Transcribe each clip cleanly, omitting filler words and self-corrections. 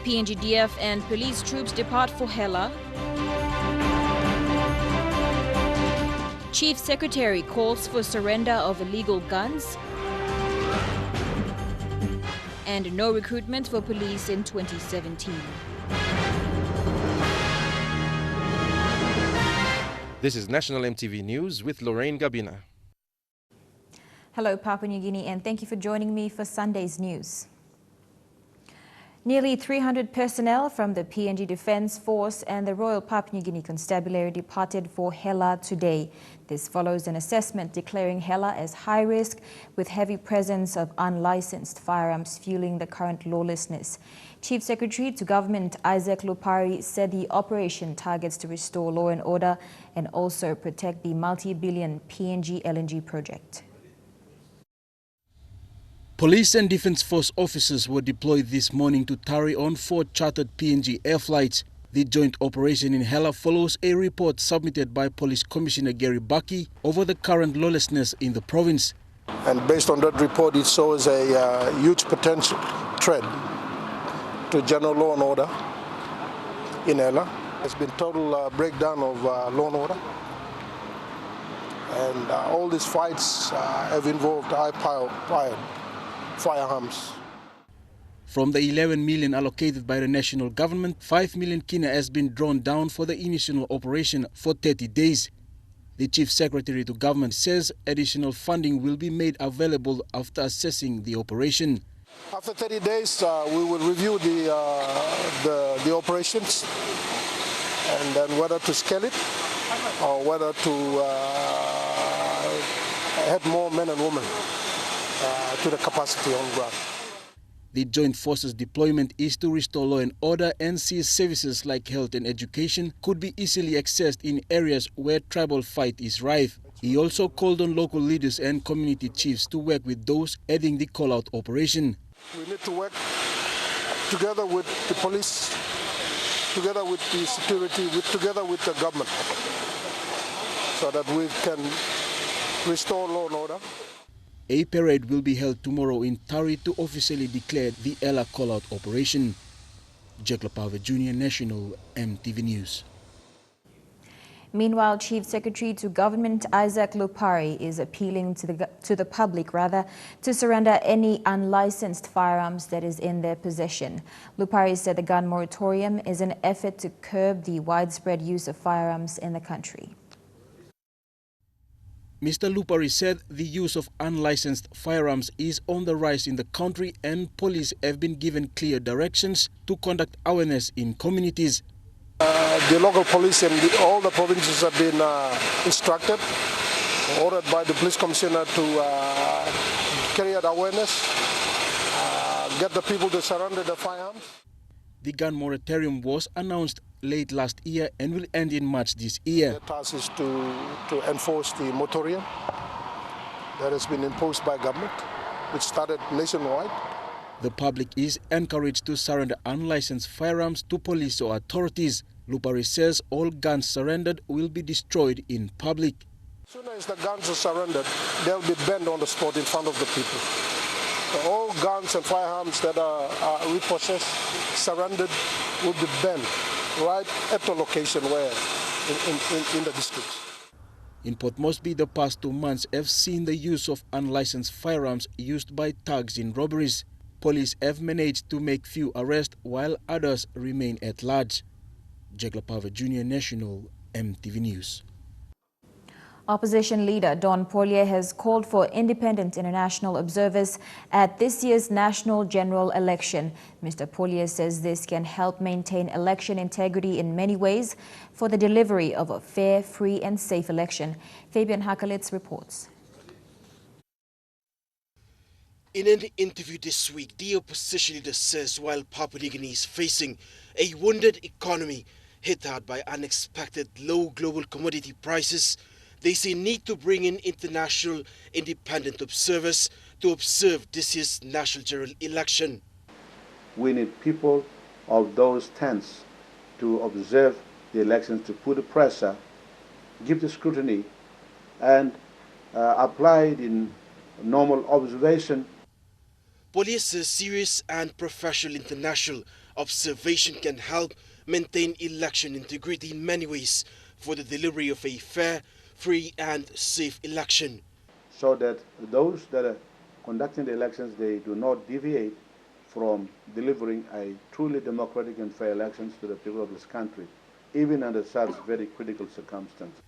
PNGDF and police troops depart for Hela. Chief Secretary calls for surrender of illegal guns. And no recruitment for police in 2017. This is National EMTV News with Lorraine Gabina. Hello, Papua New Guinea, and thank you for joining me for Sunday's news. Nearly 300 personnel from the PNG Defence Force and the Royal Papua New Guinea Constabulary departed for Hela today. This follows an assessment declaring Hela as high risk with heavy presence of unlicensed firearms fueling the current lawlessness. Chief Secretary to Government Isaac Lupari said the operation targets to restore law and order and also protect the multi-billion PNG LNG project. Police and Defence Force officers were deployed this morning to carry on 4 chartered PNG air flights. The joint operation in Hela follows a report submitted by Police Commissioner Gary Baki over the current lawlessness in the province. And based on that report, it shows a huge potential threat to general law and order in Hela. There's been total breakdown of law and order. And all these fights have involved high-powered firearms. From the 11 million allocated by the national government, 5 million kina has been drawn down for the initial operation for 30 days. The Chief Secretary to Government says additional funding will be made available after assessing the operation. After 30 days, we will review the operations and then whether to scale it or whether to add more men and women to the capacity on ground. The Joint Forces deployment is to restore law and order and see services like health and education could be easily accessed in areas where tribal fight is rife. He also called on local leaders and community chiefs to work with those heading the call-out operation. We need to work together with the police, together with the security, together with the government, so that we can restore law and order. A parade will be held tomorrow in Tari to officially declare the Hela call-out operation. Jack Lapave Jr., National EMTV News. Meanwhile, Chief Secretary to Government Isaac Lupari is appealing to the public to surrender any unlicensed firearms that is in their possession. Lupari said the gun moratorium is an effort to curb the widespread use of firearms in the country. Mr. Lupari said the use of unlicensed firearms is on the rise in the country and police have been given clear directions to conduct awareness in communities. The local police in all the provinces have been instructed, ordered by the police commissioner to carry out awareness, get the people to surrender the firearms. The gun moratorium was announced late last year and will end in March this year. The task is to enforce the moratorium that has been imposed by government, which started nationwide. The public is encouraged to surrender unlicensed firearms to police or authorities. Lupari says all guns surrendered will be destroyed in public. As soon as the guns are surrendered, they'll be banned on the spot in front of the people. So all guns and firearms that are repossessed, surrendered, will be banned right at the location where, in the district. In Port Moresby, the past 2 months have seen the use of unlicensed firearms used by thugs in robberies. Police have managed to make few arrests while others remain at large. Jack Lapave Jr., National EMTV News. Opposition leader Don Poilier has called for independent international observers at this year's national general election. Mr. Poilier says this can help maintain election integrity in many ways for the delivery of a fair, free and safe election. Fabian Hakalitz reports. In an interview this week, the opposition leader says while Papua New Guinea is facing a wounded economy hit hard by unexpected low global commodity prices, they see need to bring in international independent observers to observe this year's national general election. We need people of those tents to observe the elections, to put the pressure, give the scrutiny, and apply it in normal observation. Police says serious and professional international observation can help maintain election integrity in many ways for the delivery of a fair, free and safe election. So that those that are conducting the elections, they do not deviate from delivering a truly democratic and fair elections to the people of this country, even under such very critical circumstances.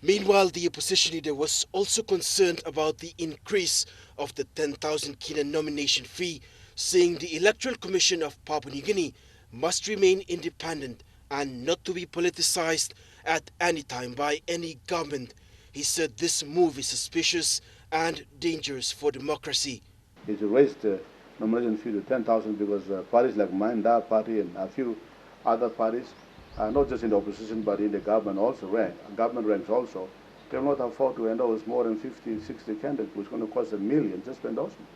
Meanwhile, the opposition leader was also concerned about the increase of the 10,000 kina nomination fee, saying the Electoral Commission of Papua New Guinea must remain independent and not to be politicized at any time by any government. He said this move is suspicious and dangerous for democracy. It raised the nomination fee to 10,000 because parties like mine, that party, and a few other parties, not just in the opposition but in the government government ranks also, cannot afford to endorse more than 50, 60 candidates, which is going to cost $1 million just for endorsement,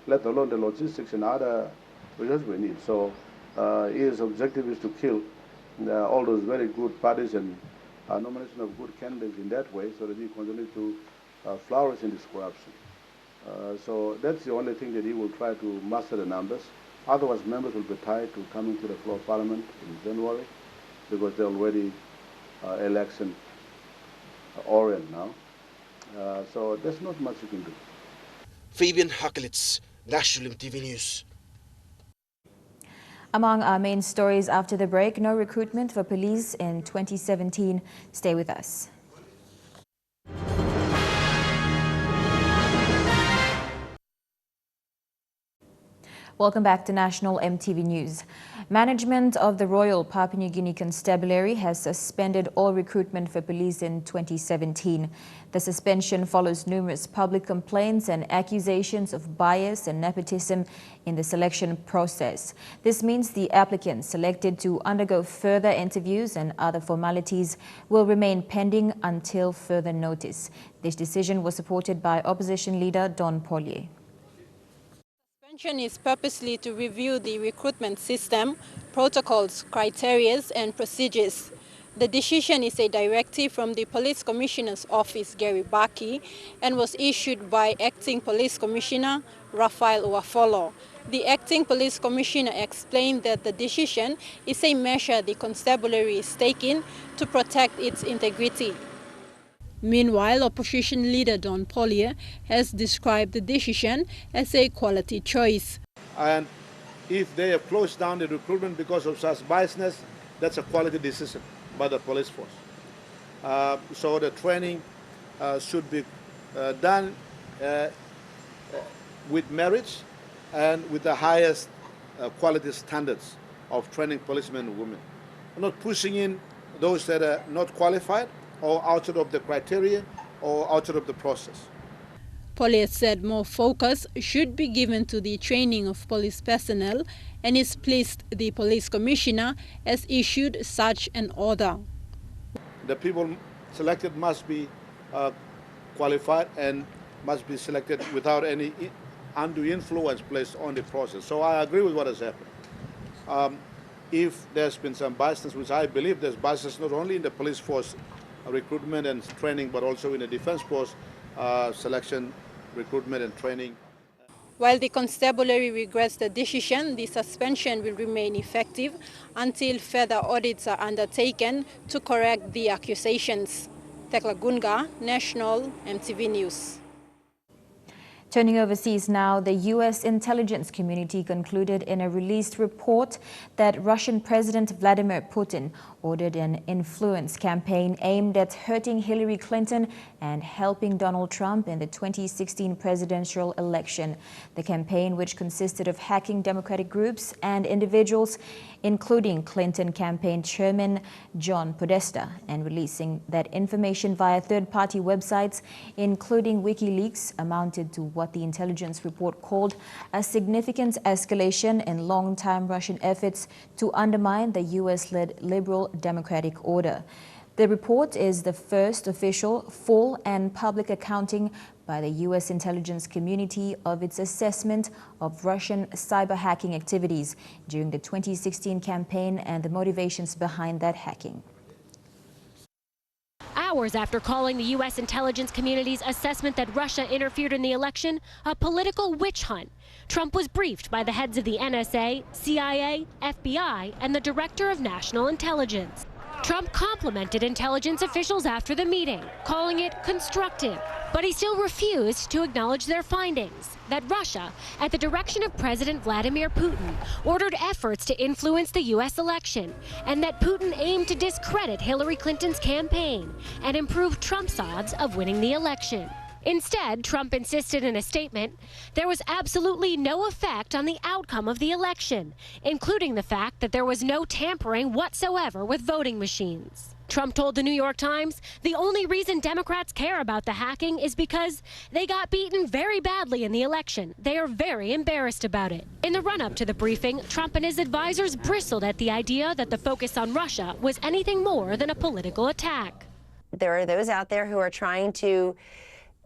let alone the logistics and other results we need. So his objective is to kill all those very good parties and nomination of good candidates in that way, so that he continue to flourish in this corruption. So that's the only thing that he will try to master the numbers. Otherwise, members will be tied to coming to the floor of Parliament in January, because they're already election orient now. So there's not much you can do. Fabian Hakelitz, National EMTV News. Among our main stories after the break, no recruitment for police in 2017. Stay with us. Welcome back to National EMTV News. Management of the Royal Papua New Guinea Constabulary has suspended all recruitment for police in 2017. The suspension follows numerous public complaints and accusations of bias and nepotism in the selection process. This means the applicants selected to undergo further interviews and other formalities will remain pending until further notice. This decision was supported by opposition leader Don Polye. Suspension is purposely to review the recruitment system, protocols, criteria and procedures. The decision is a directive from the Police Commissioner's Office, Gary Baki, and was issued by Acting Police Commissioner Raphael Wafolo. The Acting Police Commissioner explained that the decision is a measure the constabulary is taking to protect its integrity. Meanwhile, opposition leader Don Polye has described the decision as a quality choice. And if they have closed down the recruitment because of such biasness, that's a quality decision by the police force. So the training should be done with merit and with the highest quality standards of training policemen and women. Not pushing in those that are not qualified or outside of the criteria or outside of the process. Police said more focus should be given to the training of police personnel and is pleased the police commissioner has issued such an order. The people selected must be qualified and must be selected without any undue influence placed on the process. So I agree with what has happened. If there's been some biasness, which I believe there's biasness not only in the police force recruitment and training, but also in the defense force selection, recruitment and training. While the constabulary regrets the decision, the suspension will remain effective until further audits are undertaken to correct the accusations. Tekla Gunga, National EMTV News. Turning overseas now, the U.S. intelligence community concluded in a released report that Russian President Vladimir Putin ordered an influence campaign aimed at hurting Hillary Clinton and helping Donald Trump in the 2016 presidential election. The campaign, which consisted of hacking Democratic groups and individuals, including Clinton campaign chairman John Podesta, and releasing that information via third-party websites, including WikiLeaks, amounted to what the intelligence report called a significant escalation in long-time Russian efforts to undermine the U.S.-led liberal democratic order. The report is the first official, full and public accounting by the U.S. intelligence community of its assessment of Russian cyber hacking activities during the 2016 campaign and the motivations behind that hacking. Our hours after calling the U.S. intelligence community's assessment that Russia interfered in the election a political witch hunt, Trump was briefed by the heads of the NSA, CIA, FBI, and the Director of National Intelligence. Trump complimented intelligence officials after the meeting, calling it constructive, but he still refused to acknowledge their findings, that Russia, at the direction of President Vladimir Putin, ordered efforts to influence the U.S. election, and that Putin aimed to discredit Hillary Clinton's campaign and improve Trump's odds of winning the election. Instead, Trump insisted in a statement there was absolutely no effect on the outcome of the election, including the fact that there was no tampering whatsoever with voting machines. Trump told the New York Times the only reason Democrats care about the hacking is because they got beaten very badly in the election. They are very embarrassed about it. In the run-up to the briefing, Trump and his advisors bristled at the idea that the focus on Russia was anything more than a political attack. There are those out there who are trying to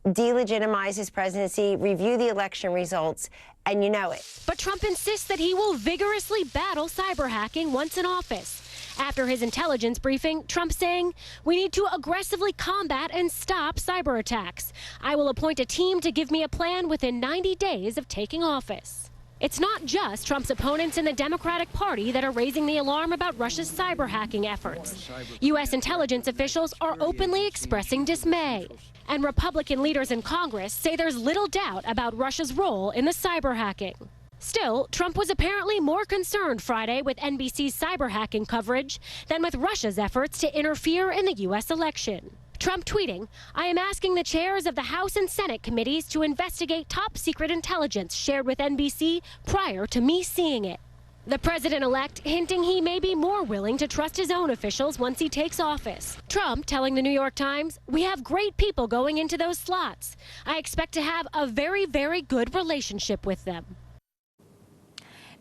delegitimize his presidency, review the election results, and you know it. But Trump insists that he will vigorously battle cyber hacking once in office. After his intelligence briefing, Trump saying, "We need to aggressively combat and stop cyber attacks. I will appoint a team to give me a plan within 90 days of taking office." It's not just Trump's opponents in the Democratic Party that are raising the alarm about Russia's cyber hacking efforts. U.S. intelligence officials are openly expressing dismay. And Republican leaders in Congress say there's little doubt about Russia's role in the cyber hacking. Still, Trump was apparently more concerned Friday with NBC's cyber hacking coverage than with Russia's efforts to interfere in the U.S. election. Trump tweeting, "I am asking the chairs of the House and Senate committees to investigate top-secret intelligence shared with NBC prior to me seeing it." The president-elect hinting he may be more willing to trust his own officials once he takes office. Trump telling the New York Times, "We have great people going into those slots. I expect to have a very, very good relationship with them."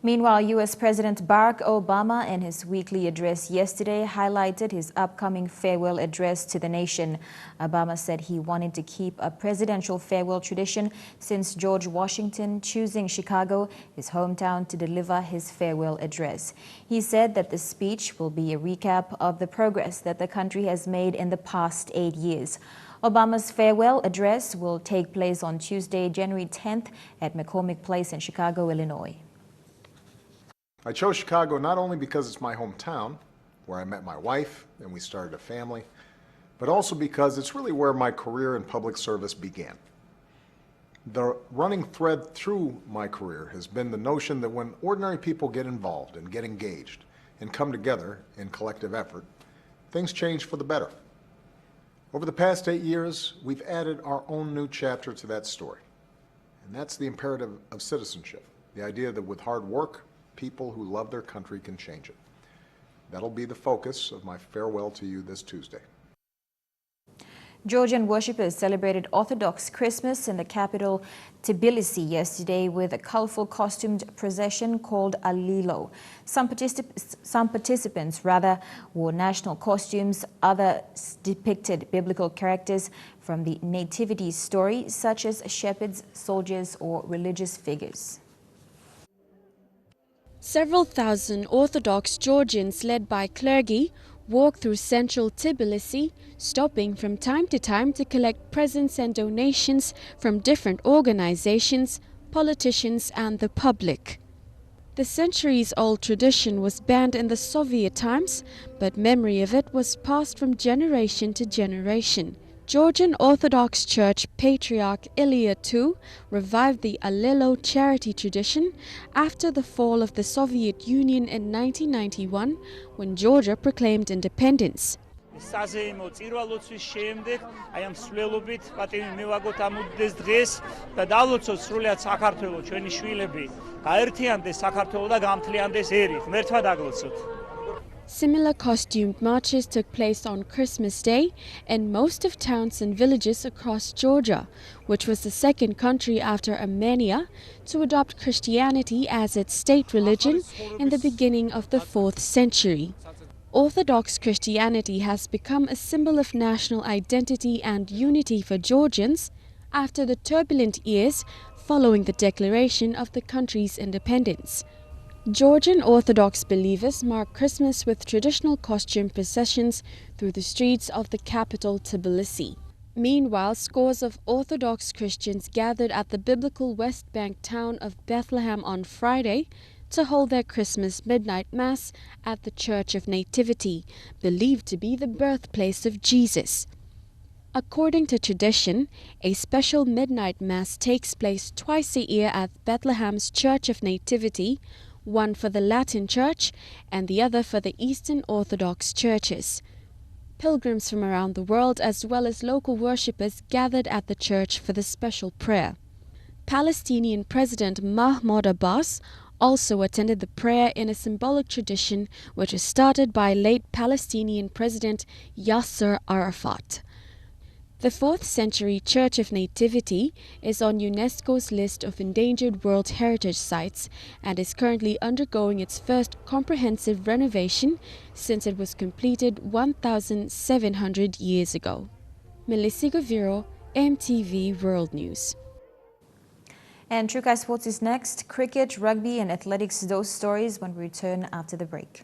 Meanwhile, U.S. President Barack Obama in his weekly address yesterday highlighted his upcoming farewell address to the nation. Obama said he wanted to keep a presidential farewell tradition since George Washington choosing Chicago, his hometown, to deliver his farewell address. He said that the speech will be a recap of the progress that the country has made in the past 8 years. Obama's farewell address will take place on Tuesday, January 10th at McCormick Place in Chicago, Illinois. I chose Chicago not only because it's my hometown, where I met my wife and we started a family, but also because it's really where my career in public service began. The running thread through my career has been the notion that when ordinary people get involved and get engaged and come together in collective effort, things change for the better. Over the past 8 years, we've added our own new chapter to that story. And that's the imperative of citizenship, the idea that with hard work, people who love their country can change it. That'll be the focus of my farewell to you this Tuesday. Georgian worshippers celebrated Orthodox Christmas in the capital Tbilisi yesterday with a colorful costumed procession called a Lilo. Some participants wore national costumes. Others depicted biblical characters from the nativity story, such as shepherds, soldiers, or religious figures. Several thousand Orthodox Georgians led by clergy walked through central Tbilisi, stopping from time to time to collect presents and donations from different organizations, politicians and the public. The centuries-old tradition was banned in the Soviet times, but memory of it was passed from generation to generation. Georgian Orthodox Church Patriarch Ilya II revived the Alelo charity tradition after the fall of the Soviet Union in 1991, when Georgia proclaimed independence. Similar costumed marches took place on Christmas Day in most of towns and villages across Georgia, which was the second country after Armenia to adopt Christianity as its state religion in the beginning of the 4th century. Orthodox Christianity has become a symbol of national identity and unity for Georgians after the turbulent years following the declaration of the country's independence. Georgian Orthodox believers mark Christmas with traditional costume processions through the streets of the capital Tbilisi. Meanwhile, scores of Orthodox Christians gathered at the biblical West Bank town of Bethlehem on Friday to hold their Christmas midnight mass at the Church of Nativity, believed to be the birthplace of Jesus. According to tradition, a special midnight mass takes place twice a year at Bethlehem's Church of Nativity, one for the Latin Church and the other for the Eastern Orthodox churches. Pilgrims from around the world as well as local worshippers gathered at the church for the special prayer. Palestinian President Mahmoud Abbas also attended the prayer in a symbolic tradition which was started by late Palestinian President Yasser Arafat. The 4th century Church of Nativity is on UNESCO's list of endangered World Heritage Sites and is currently undergoing its first comprehensive renovation since it was completed 1,700 years ago. Melissa Goviro, EMTV World News. And True Guy Sports is next. Cricket, rugby and athletics, those stories when we return after the break.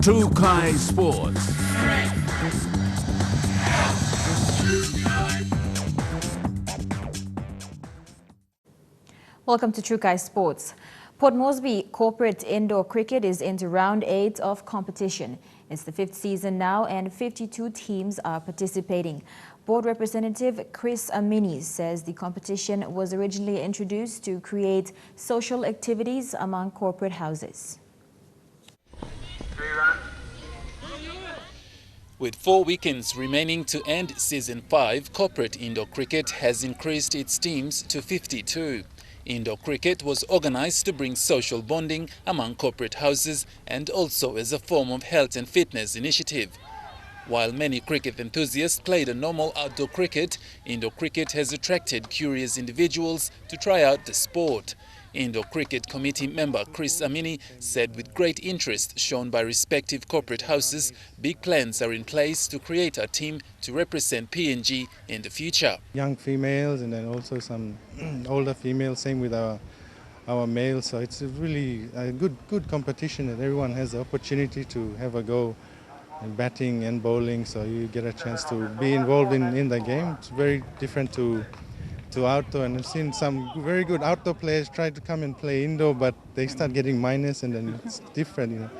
True Guy Sports. Welcome to True Guy Sports. Port Moresby Corporate Indoor Cricket is into round 8 of competition. It's the 5th season now and 52 teams are participating. Board Representative Chris Amini says the competition was originally introduced to create social activities among corporate houses. With 4 weekends remaining to end Season 5, corporate indoor cricket has increased its teams to 52. Indoor cricket was organized to bring social bonding among corporate houses and also as a form of health and fitness initiative. While many cricket enthusiasts played a normal outdoor cricket, indoor cricket has attracted curious individuals to try out the sport. Indoor Cricket Committee member Chris Amini said with great interest shown by respective corporate houses, big plans are in place to create a team to represent PNG in the future. Young females and then also some older females, same with our males, so it's really a good competition and everyone has the opportunity to have a go in batting and bowling, so you get a chance to be involved in the game. It's very different to outdoor, and I've seen some very good outdoor players try to come and play indoor, but they start getting minus and then it's different, you know.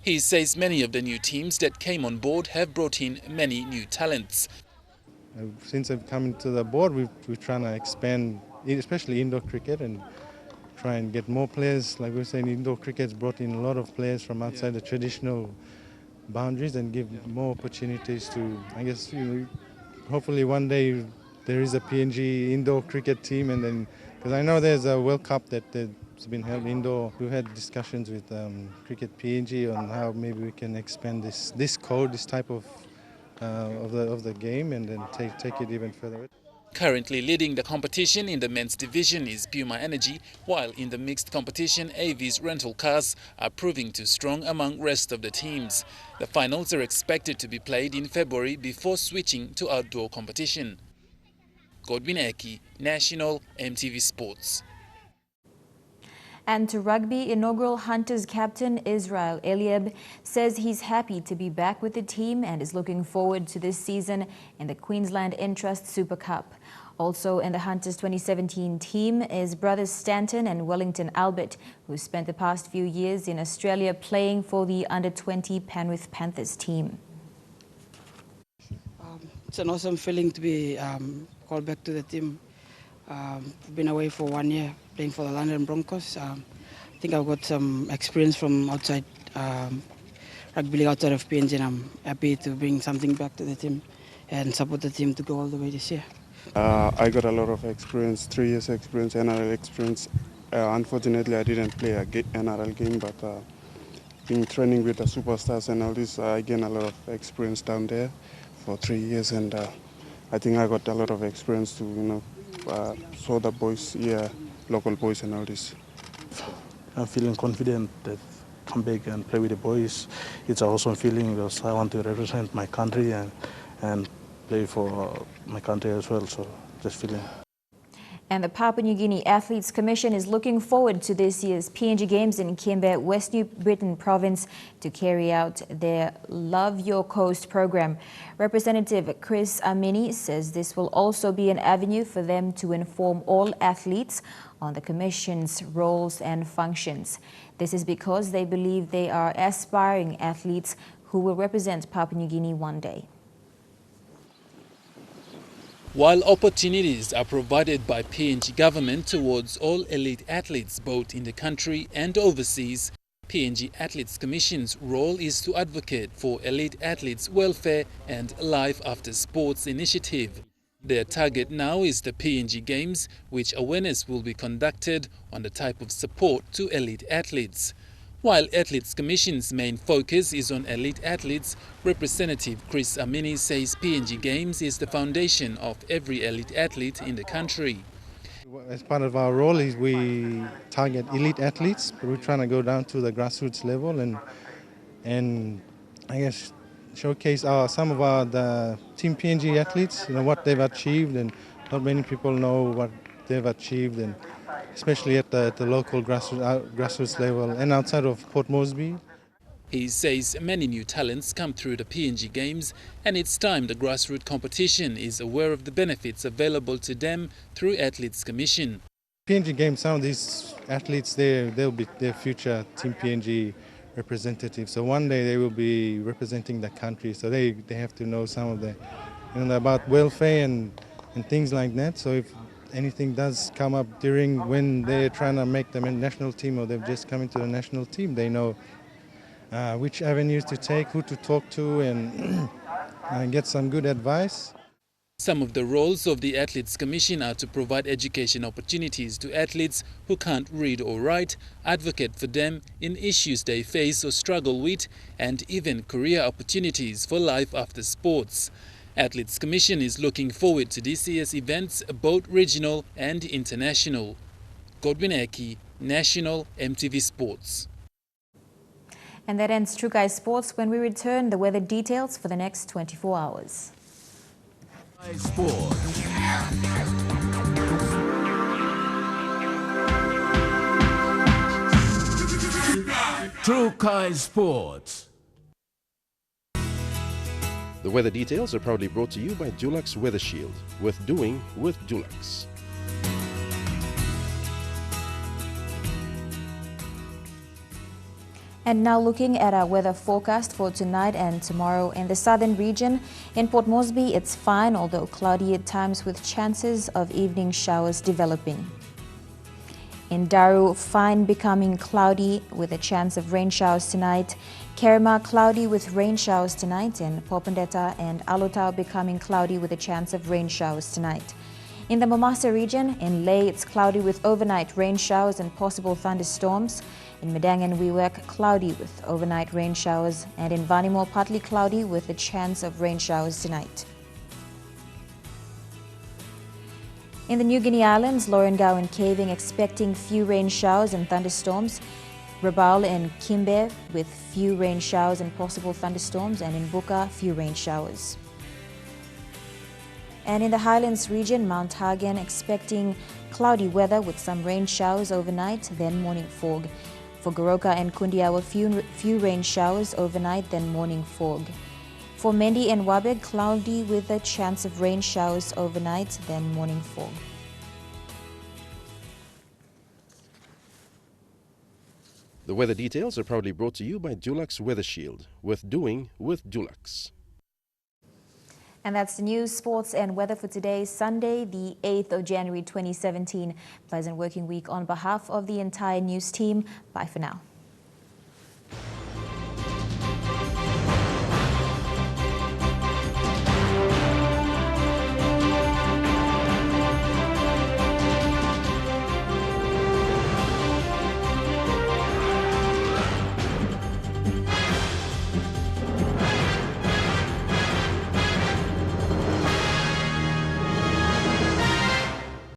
He says many of the new teams that came on board have brought in many new talents. Since I've come into the board, we're trying to expand, especially indoor cricket, and try and get more players. Like we were saying, indoor cricket's brought in a lot of players from outside the traditional boundaries and give more opportunities to, I guess, you know, hopefully one day there is a PNG indoor cricket team, and then, because I know there's a World Cup that's been held indoor. We've had discussions with Cricket PNG on how maybe we can expand this code, this type of the game, and then take it even further. Currently leading the competition in the men's division is Puma Energy, while in the mixed competition, AV's rental cars are proving too strong among rest of the teams. The finals are expected to be played in February before switching to outdoor competition. Godwin Eki, National EMTV Sports. And to rugby, inaugural Hunters captain Israel Eliab says he's happy to be back with the team and is looking forward to this season in the Queensland Intrust Super Cup. Also in the Hunters 2017 team is brothers Stanton and Wellington Albert, who spent the past few years in Australia playing for the under-20 Penrith Panthers team. It's an awesome feeling to be called back to the team. I've been away for 1 year playing for the London Broncos. I think I've got some experience from outside rugby league outside of PNG, and I'm happy to bring something back to the team and support the team to go all the way this year. I got a lot of experience, 3 years experience, NRL experience. Unfortunately, I didn't play a NRL game, but being training with the superstars and all this, I gained a lot of experience down there for 3 years, and I think I got a lot of experience to, you know, show the boys, local boys and all this. I'm feeling confident that come back and play with the boys. It's an awesome feeling because I want to represent my country and play for my country as well. So just feeling. And the Papua New Guinea Athletes Commission is looking forward to this year's PNG Games in Kimbe, West New Britain Province to carry out their Love Your Coast program. Representative Chris Amini says this will also be an avenue for them to inform all athletes on the Commission's roles and functions. This is because they believe they are aspiring athletes who will represent Papua New Guinea one day. While opportunities are provided by PNG government towards all elite athletes both in the country and overseas, PNG Athletes Commission's role is to advocate for elite athletes' welfare and life after sports initiative. Their target now is the PNG Games, which awareness will be conducted on the type of support to elite athletes. While Athletes Commission's main focus is on elite athletes, Representative Chris Amini says PNG Games is the foundation of every elite athlete in the country. As part of our role is we target elite athletes, but we're trying to go down to the grassroots level and I guess showcase some of the Team PNG athletes, what they've achieved, and not many people know what they've achieved, and especially at the local grassroots level and outside of Port Moresby. He says many new talents come through the PNG Games, and it's time the grassroots competition is aware of the benefits available to them through Athletes Commission. PNG Games, some of these athletes, they'll be their future Team PNG representatives. So one day they will be representing the country. So they have to know some of the, about welfare and things like that. So if anything does come up during when they're trying to make the national team or they've just come into the national team, they know which avenues to take, who to talk to, and get some good advice. Some of the roles of the Athletes Commission are to provide education opportunities to athletes who can't read or write, advocate for them in issues they face or struggle with, and even career opportunities for life after sports. Athletes Commission is looking forward to this year's events, both regional and international. Godwin Eki, National MTV Sports. And that ends True Guys Sports. When we return, the weather details for the next 24 hours. Sports. True Kai Sports. The weather details are proudly brought to you by Dulux Weather Shield. Worth doing with Dulux. And now looking at our weather forecast for tonight and tomorrow in the southern region. In Port Moresby, it's fine, although cloudy at times with chances of evening showers developing. In Daru, fine becoming cloudy with a chance of rain showers tonight. Kerema, cloudy with rain showers tonight. And Popondetta and Alotau becoming cloudy with a chance of rain showers tonight. In the Momasa region, in Ley, it's cloudy with overnight rain showers and possible thunderstorms. In Medang and Wewak, cloudy with overnight rain showers. And in Vanimore, partly cloudy with a chance of rain showers tonight. In the New Guinea Islands, Lorengau and Caving expecting few rain showers and thunderstorms. Rabaul and Kimbe with few rain showers and possible thunderstorms. And in Buka, few rain showers. And in the Highlands region, Mount Hagen expecting cloudy weather with some rain showers overnight, then morning fog. For Goroka and Kundiawa, few rain showers overnight, then morning fog. For Mendi and Wabeg, cloudy with a chance of rain showers overnight, then morning fog. The weather details are proudly brought to you by Dulux Weather Shield. Worth doing with Dulux. And that's the news, sports and weather for today, Sunday, the 8th of January 2017. Pleasant working week on behalf of the entire news team. Bye for now.